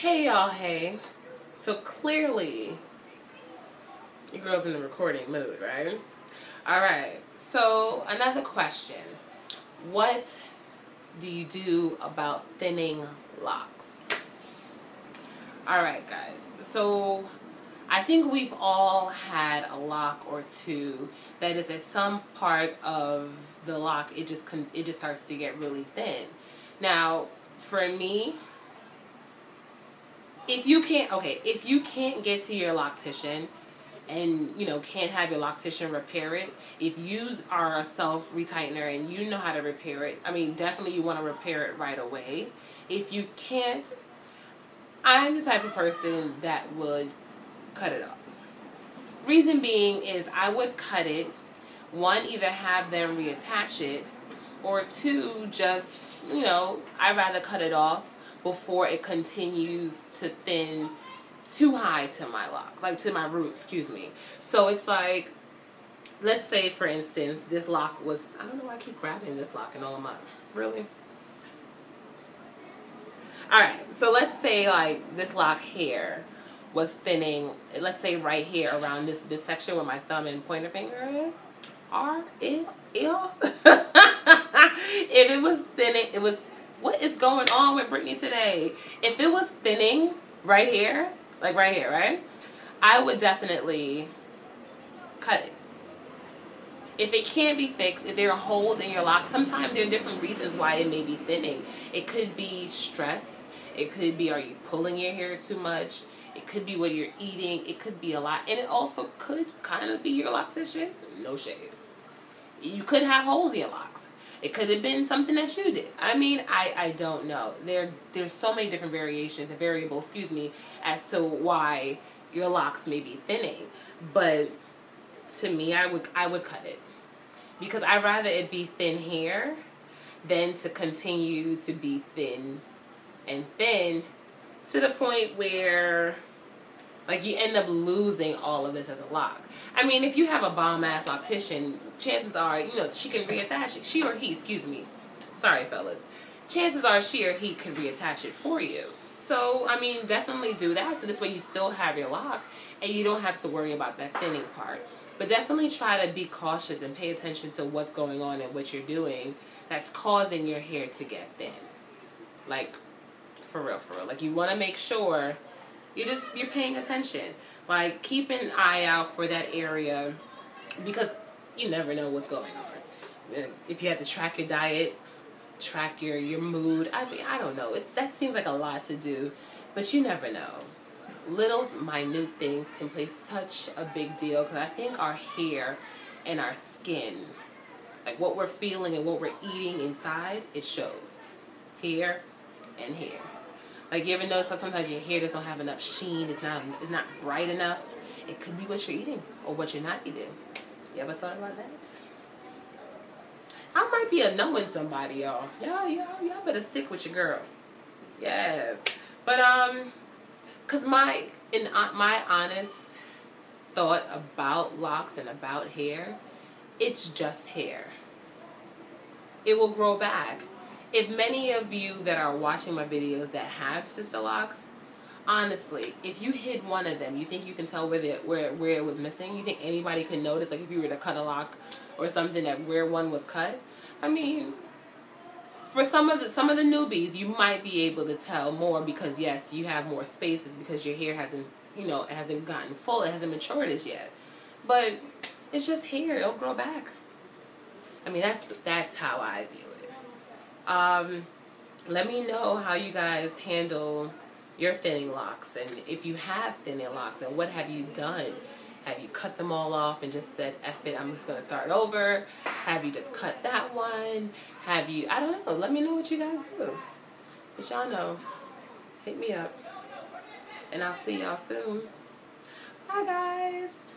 Hey y'all, hey. So clearly, your girl's in the recording mood, right? Alright, so another question. What do you do about thinning locks? Alright guys, so I think we've all had a lock or two that is at some part of the lock, it just starts to get really thin. Now, for me, if you can't get to your loctician and can't have your loctician repair it, if you are a self retightener and you know how to repair it, I mean definitely you want to repair it right away. If you can't, I'm the type of person that would cut it off. Reason being is I would cut it, one, either have them reattach it, or two, just I'd rather cut it off before it continues to thin too high to my lock, like to my root, excuse me. So it's like, let's say for instance, this lock was, I don't know why I keep grabbing this lock and all of mine. Really? Alright, so let's say like this lock here was thinning, let's say right here around this section where my thumb and pointer finger are. If it was thinning, it was, what is going on with Brittany today? If it was thinning right here, like right here, right? I would definitely cut it. If it can't be fixed, if there are holes in your lock, sometimes there are different reasons why it may be thinning. It could be stress. It could be, are you pulling your hair too much? It could be what you're eating. It could be a lot. And it also could kind of be your loctician. No shade. You could have holes in your locks. It could have been something that you did. I mean, I don't know. There's so many different variations and variables, excuse me, as to why your locks may be thinning. But to me, I would cut it. Because I'd rather it be thin here than to continue to be thin and thin to the point where like you end up losing all of this as a lock. I mean, if you have a bomb-ass loctician, chances are, she can reattach it. She or he, excuse me. Sorry, fellas. Chances are she or he can reattach it for you. So, I mean, definitely do that. So this way you still have your lock and you don't have to worry about that thinning part. But definitely try to be cautious and pay attention to what's going on and what you're doing that's causing your hair to get thin. Like, for real, for real. Like, you want to make sure you're paying attention. Like, keep an eye out for that area because you never know what's going on. If you have to track your diet, track your mood. I mean, I don't know. That seems like a lot to do, but you never know. Little minute things can play such a big deal because I think our hair and our skin, like what we're feeling and what we're eating inside, it shows here and here. Like, you ever notice how sometimes your hair doesn't have enough sheen, it's not bright enough? It could be what you're eating or what you're not eating. You ever thought about that? I might be annoying somebody, y'all. Y'all better stick with your girl. Yes. But, because my honest thought about locks and about hair, it's just hair. It will grow back. If many of you that are watching my videos that have sister locks, honestly, if you hid one of them, you think you can tell where it was missing? You think anybody could notice, like if you were to cut a lock or something, that where one was cut? I mean, for some of the newbies, you might be able to tell more because yes, you have more spaces because your hair hasn't, it hasn't gotten full, it hasn't matured as yet. But it's just hair; it'll grow back. I mean, that's how I view it. Let me know how you guys handle your thinning locks, and if you have thinning locks, and what have you done? Have you cut them all off and just said, F it, I'm just going to start over? Have you just cut that one? Have you, I don't know, let me know what you guys do. But y'all know, hit me up, and I'll see y'all soon. Bye guys.